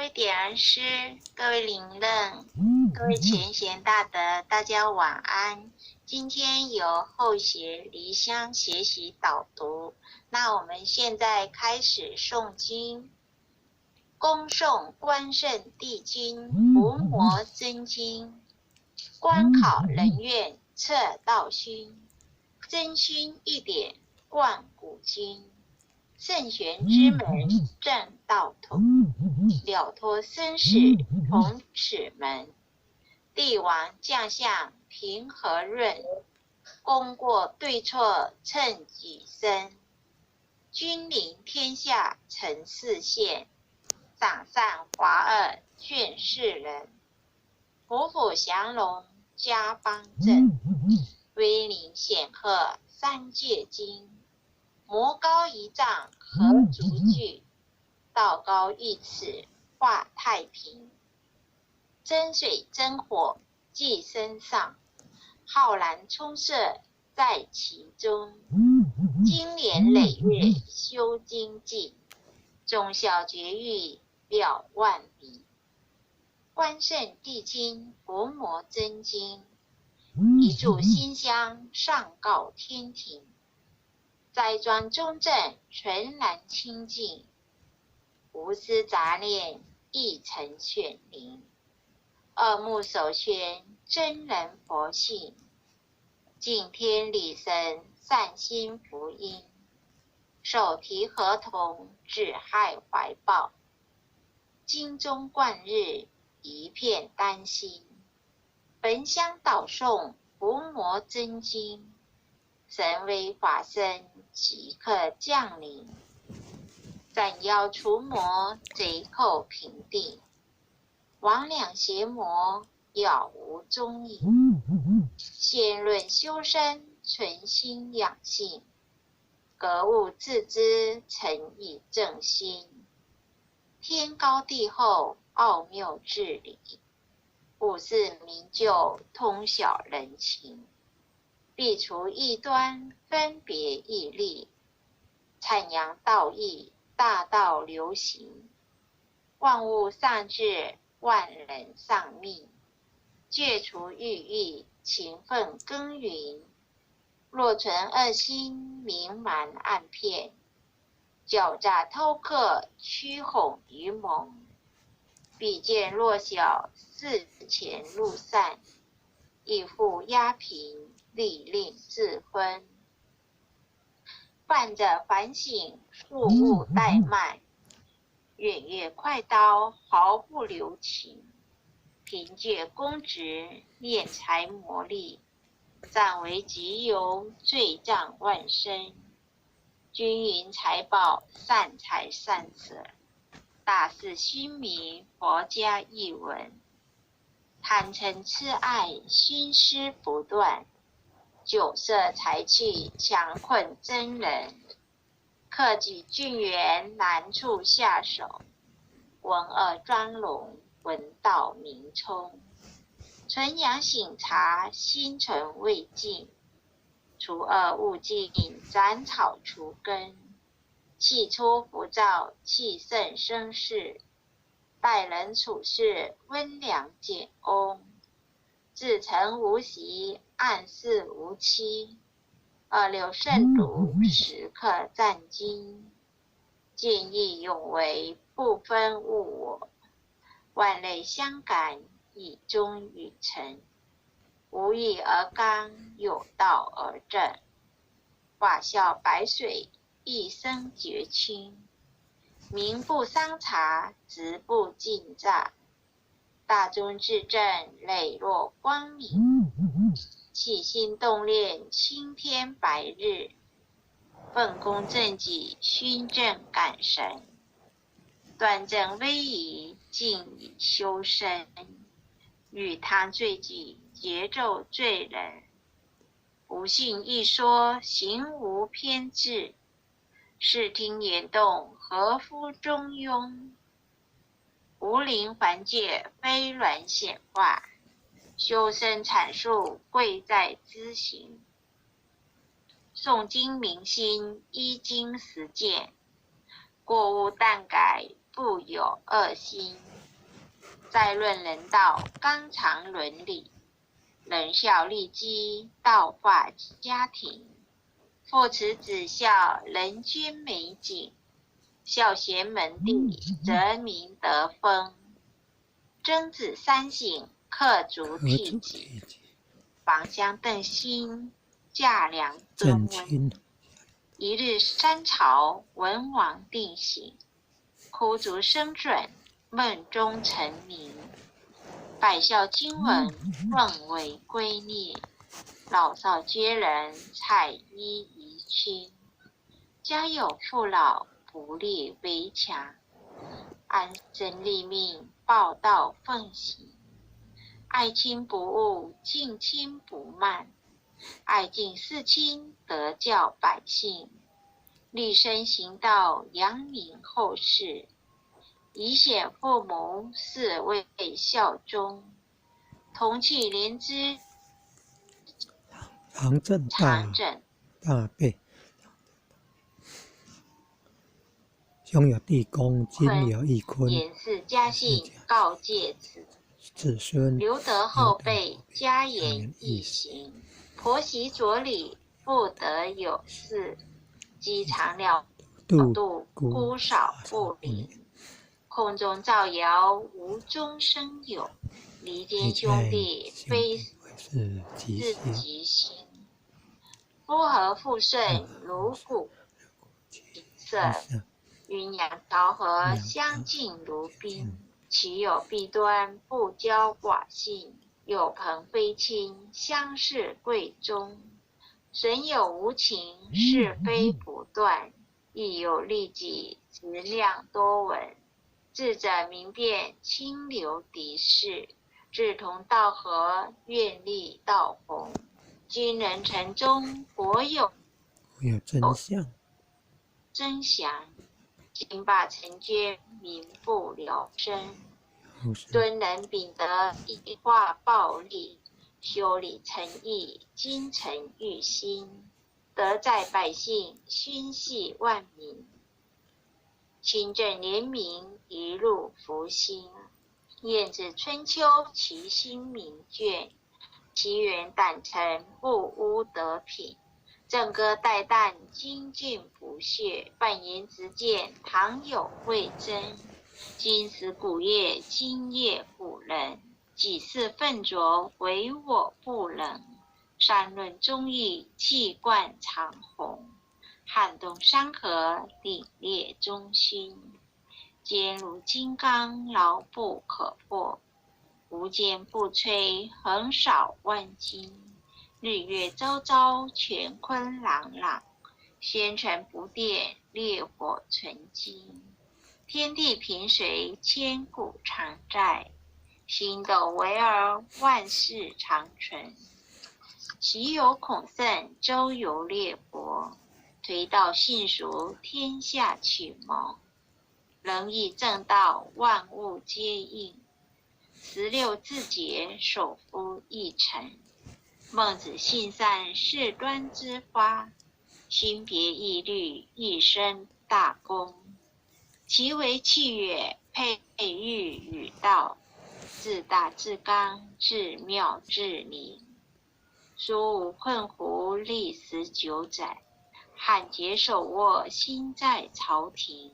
位点燃师，各位灵任，各位前贤大德，大家晚安。今天由后学离香学习导读，那我们现在开始诵经。恭诵关圣帝君伏魔真经，观考人愿测道勋，真勋一点贯古今。圣玄之门正道统，了脱生死从此门。帝王将相平和润，功过对错称己身。君临天下成世宪，赏善罚恶劝世人。虎虎降龙家邦正，威灵显赫三界经。魔高一丈何足惧，道高一尺化太平。真水真火寄身上，浩然充塞在其中。经年累月修精进，忠孝节义了万里。关圣帝君伏魔真经，一炷馨香上告天庭。斋庄中正纯然清净，无私杂念一尘显灵。二目首宣真人佛性，敬天理神善心福音。手提合同只害怀抱，经中贯日一片丹心。焚香导诵伏魔真经，神威法身即刻降临，斩妖除魔贼寇平定，魍魉邪魔杳无踪影。仙论修身存心养性，格物致知诚以正心。天高地厚奥妙治理，五事明就通晓人情。必除异端分别义利，阐扬道义大道流行。万物上治万人上命，戒除欲意勤奋耕耘。若存恶心明瞒暗骗，狡诈偷克驱哄愚蒙。必见弱小视前路善，以富压贫力令自昏。犯者反省恕勿怠慢，远越快刀毫不留情。凭借公职敛财磨利，占为己有罪障万身。均匀财宝善财善舍，大事兴民佛家译文。贪嗔痴爱心思不断，酒色财气强困真人。克己俊元难处下手，文恶专容文道明聪。纯阳醒察心存未尽，除恶务尽斩草除根。气出浮躁气盛生事，待人处事温良简恭。至诚无习暗示无欺，二六慎独时刻战经。见义勇为不分物我，万类相感以忠与诚。无义而刚，有道而正，法笑白水一生绝清。名不伤察直不尽诈，大忠至正磊落光明。起心动念青天白日，奉公正己勋正感神。端正威仪静以修身，与他罪己节奏罪人。不信一说行无偏执，视听言动合乎中庸。无灵还戒非软显化，修身阐述贵在知行。诵经明心依经实践，过误惮改不有恶心。再论人道，纲常伦理，仁孝利基，道化家庭。父慈子孝，人均美景；孝贤门第，则民德风。曾子三省，刻竹悌己；房乡邓辛，架梁敦温。一日三朝，文王定省；哭卒声准，梦中成名。百孝经文，论为圭臬；老少皆人，采衣宜亲。家有父老，不立危墙；安身立命，报道奉行。爱亲不误，敬亲不慢；爱敬事亲，德教百姓。立身行道，扬名后世；以显父母，是谓孝忠。同气连枝，常正大备。兄有弟恭，今有义坤。言事家信，告诫子孙。留得后辈，家言义行。婆媳着理，不得有事；鸡肠了度，姑少不理。空中造谣，无中生有；离间兄弟，非是吉星。夫和妇顺，如骨景色；阴阳调和，相敬如宾。其有弊端，不骄寡信；有朋非亲，相视贵重。损友无情，是非不断；亦有利己，质量多闻。智者明辨，清流敌视；志同道合，愿力道弘。君人臣忠，国有真祥；兴霸成捐，民不聊生。敦人秉德，一化暴力；修理诚意，精诚育心。德在百姓，熏系万民。清正廉明，一路福星。晏子春秋，其心明卷；其源胆诚，不污德品。正歌代旦，精进不懈；扮言直谏，堂有慧真。今时古业，今夜古人；几世愤浊，唯我不能。善论忠义，气贯长虹；撼动山河，凛冽中心。坚如金刚，牢不可破；无坚不摧，横扫万金。日月昭昭，乾坤朗朗；纤尘不电，烈火纯金。天地平随，千古常在；星斗维儿，万世长存。其有孔圣，周游列国；推道信俗，天下启蒙。仁义正道，万物皆应；16字节，首夫一臣。孟子性善，事端之发；心别义律，一生大功。其为气也，佩玉与道；自大自刚，自妙自灵。书无困胡，历19载；汉节手握，心在朝廷。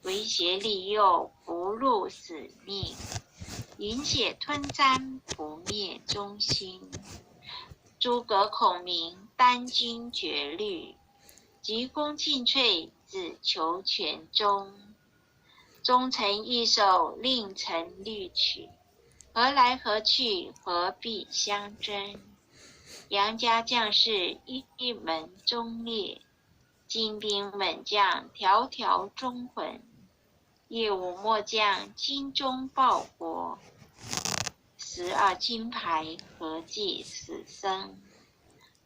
威胁利诱，不辱使命；饮血吞占，不灭忠心。诸葛孔明，殚精竭虑；急功近瘁，只求全忠。忠臣义守，令臣虑取；何来何去，何必相争？杨家将士，一门忠烈；精兵猛将，条条忠魂。业武末将，精忠报国；12金牌，何计死生？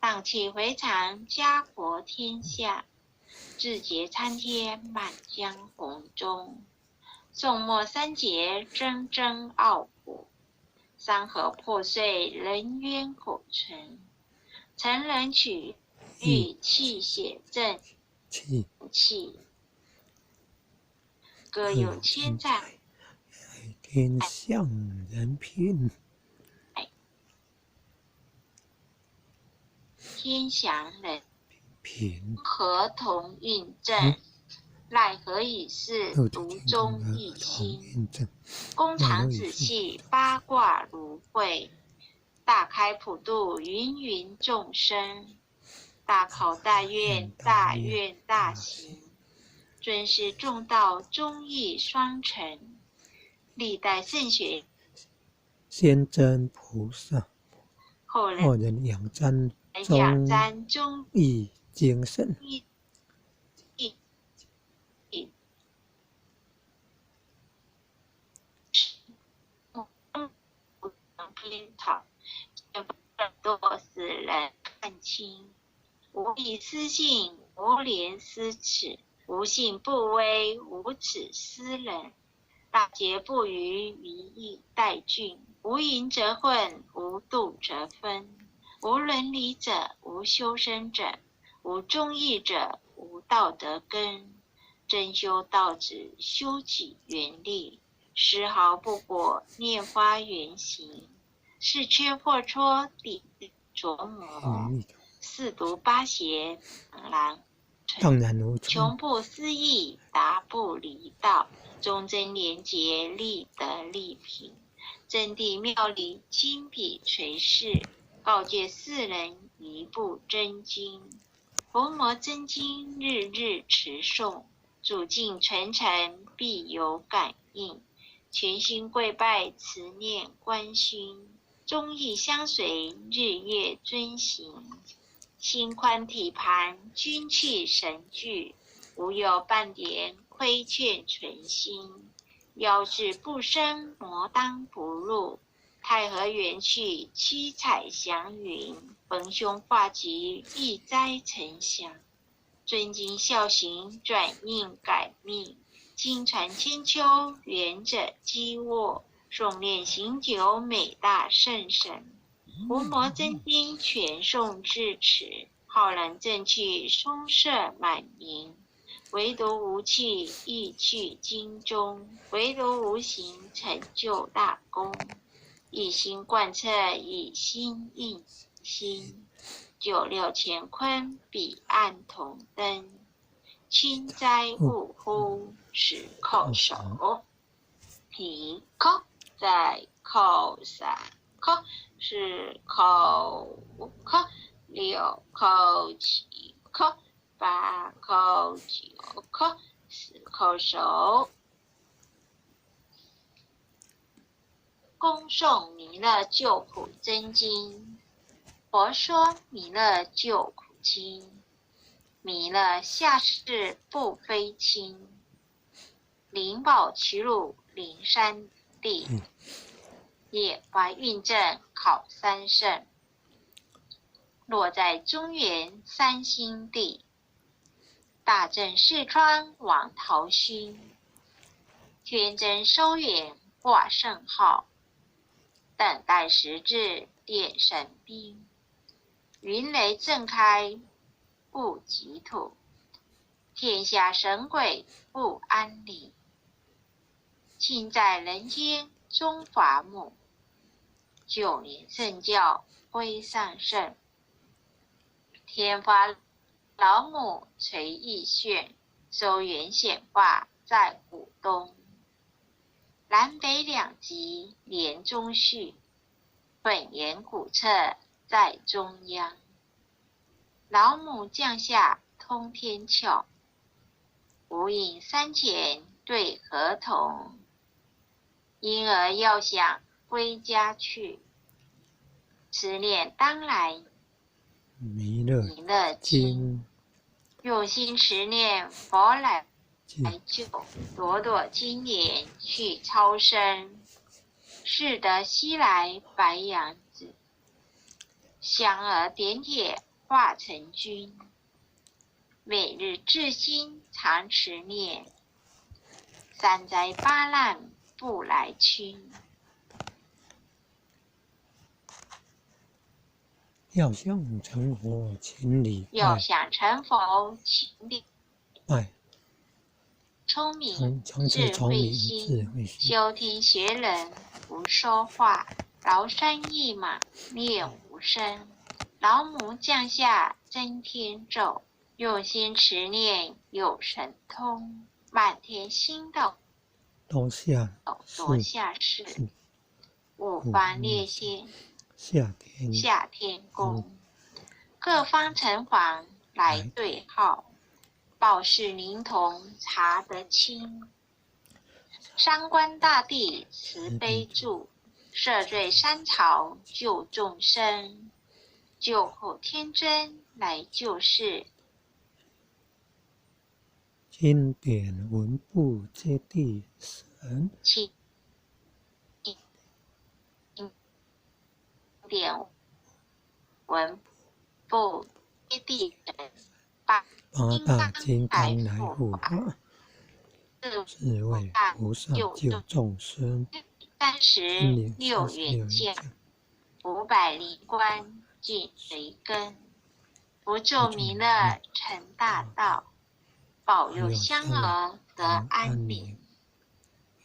荡气回肠，家国天下；志节参天，满江红钟。宋末三杰，铮铮傲骨；山河破碎，人冤苟存。成人取欲，泣血正气；各有千载，天象人品，天祥人品合同运正，奈何已是炉中一星。印证，弓长子气，八卦如会，大开普度，芸芸众生。大考大愿，大愿大行，尊师重道，忠义双成。历代圣贤先真菩萨，后人仰瞻忠义精神，偏讨，多使人看清。无理私信，无廉私耻，无信不威，无耻私人。大节不渝，一义待俊。无淫则混，无度则分。无伦理者，无修身者，无忠义者，无道德根。真修道子，修己缘力，丝毫不裹，拈花原形。是缺或戳，底琢磨。四读八邪，当然无存。穷不思议，达不离道。忠贞廉洁，立德立品。真谛妙理，亲笔垂示，告诫世人一部真经。佛摩真经，日日持诵，主境传承，必有感应。全心跪拜，慈念观心。忠义相随，日夜遵行。心宽体盘，君气神聚，无有半点亏欠存心。妖志不生，魔当不入。太和元气，七彩祥云。逢凶化吉，避灾成祥。尊敬孝行，转运改命。经传千秋，圆者积沃。诵念行久，美大圣神。伏魔真经，全诵至此。浩然正气，松色满盈。唯独无气，意去经中。唯独无形，成就大功。一心贯彻，以心印心。96乾坤，彼岸同登。轻哉勿呼，是叩首。一叩再叩三叩，四叩五叩，六叩七叩，八叩九叩，10叩首。恭诵弥勒救苦真经。佛说弥勒救苦经。弥勒下世不非亲，灵宝齐鲁灵山地，也怀孕症考三圣，落在中原三星地，大正视窗王陶勋，天真收远挂圣号，等待时至点神兵，云雷震开不及土，天下神鬼不安宁。亲在人间中伐木，9年圣教归上圣。天发老母垂意炫，收元显化在股东。南北两极连中续，本源古册在中央。老母降下通天窍，无影山前对河童。婴儿要想归家去，思念当来弥勒经。用心持念佛来救，朵朵金莲去超生。适得西来白羊子，香儿点点化成君。每日至心常持念，三灾八难不来侵。要想成佛，请礼拜。要想成佛，请礼拜。聪明，从此智慧聪明，智心，慧心，修听学人不说话，劳山一马灭无声。老母降下真天咒，用心持念有神通，满天星斗都下夺下世，是五方列仙下天下天宫，各方城隍来对号，报事灵童查得清。三官大帝慈悲助，赦罪三朝救众生，救后天真来救世。经典文部接地神，经典文部接地神，八大金刚来护法，智慧菩萨救众生。36元将，500灵官尽随跟，不咒弥勒成大道，保佑香儿得安宁。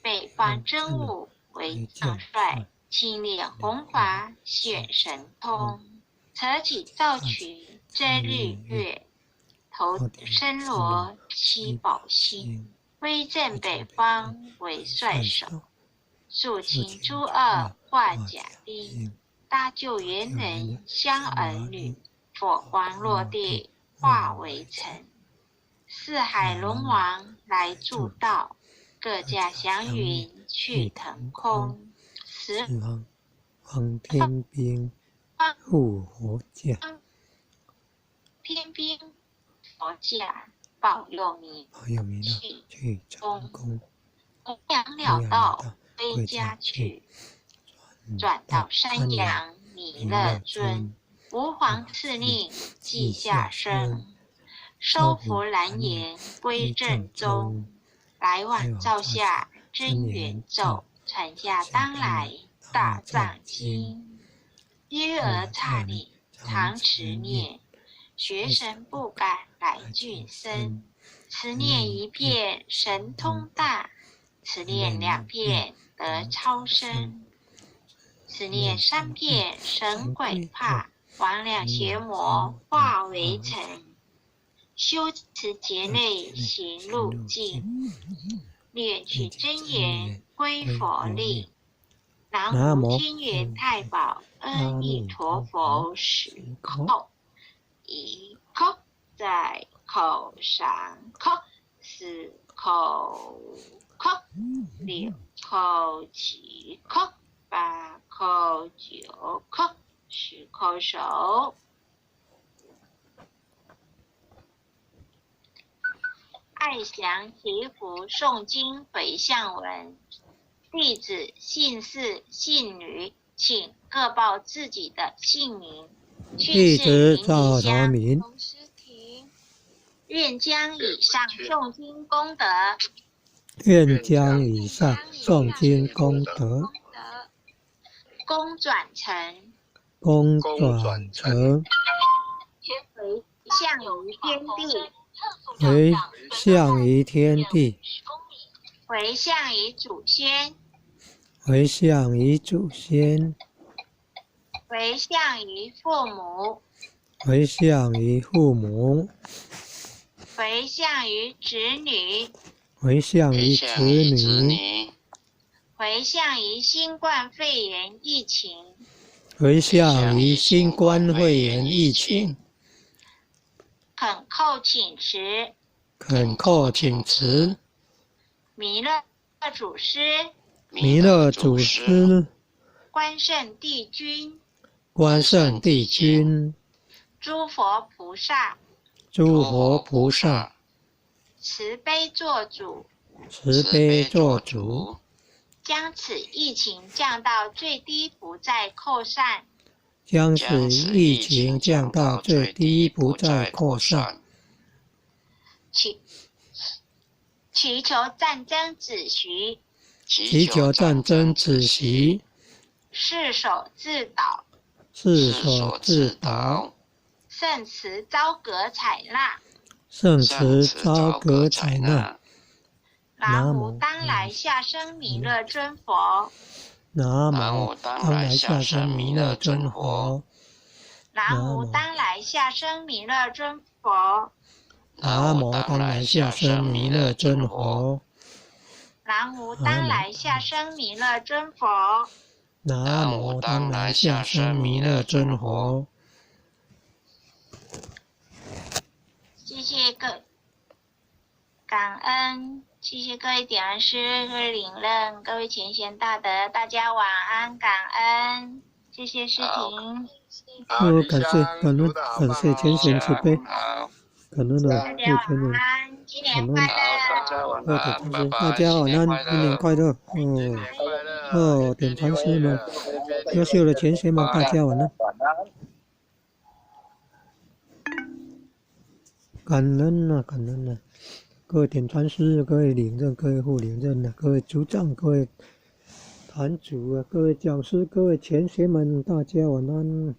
北方真武为将帅，青脸红华显神通，扯起造曲遮日月，头身罗七宝星，威震北方为帅首，肃清诸恶化甲兵，搭救元人香儿女，佛光落地化为尘。四海龙王来助道，各驾祥云去腾空。十方天兵护佛驾，天兵佛驾保佑民去成功。弘扬了道归家去，转到山阳弥勒尊。吾皇赐令记下生，收服蓝颜归正宗。来往照下真元咒，传下当来大藏经。约而刹里常持念，学神不敢来俊生。此念一遍神通大，此念2遍得超生，此念3遍神鬼怕，魍魉邪魔化为尘。修持劫内行路径，念取真言归佛力。南无天元太保阿弥陀佛10叩，1叩在口上叩，4叩叩，6叩7叩，8叩9叩，10叩手。爱祥祈福诵经回向文，弟子姓氏姓女，请各报自己的姓名。弟子赵朝明，愿将以上诵经功德，愿将以上诵经功德，功转成，回向于天地，回向于天地，回向于祖先，回向于祖先，回向于父母，回向于父母，回向于子女，回向于子女，回向于新冠肺炎疫情，回向于新冠肺炎疫情，恳叩请辞，恳叩请辞。弥勒祖师，弥勒祖师，关圣帝君，关圣帝君，诸佛菩萨，诸佛菩萨，慈悲做主，慈悲做主，将此疫情降到最低，不再扩散，将此疫情降到最低，不再扩散。祈求战争止息，祈求战争止息，世所自导，世所自导，圣词昭格采纳，圣词昭格采纳，南无当来下生弥勒尊佛。南无当来下生弥勒尊佛。南无当来下生弥勒尊佛。南无当来下生弥勒尊佛。南无当来下生弥勒尊佛。南无当来下生弥勒尊佛。谢谢感恩，谢谢各位点恩师、各位领任、各位前贤大德，大家晚安，感恩，谢谢师婷。感谢感谢前贤慈悲，感恩的大家晚安，新年快乐！大家晚安，新年快乐！点传师们，优秀的前贤们，大家晚安。感恩啊，感恩啊！各位点传师、各位领任、各位副领任啊，各位组长、各位坛主啊，各位讲师、各位前贤们，大家晚安。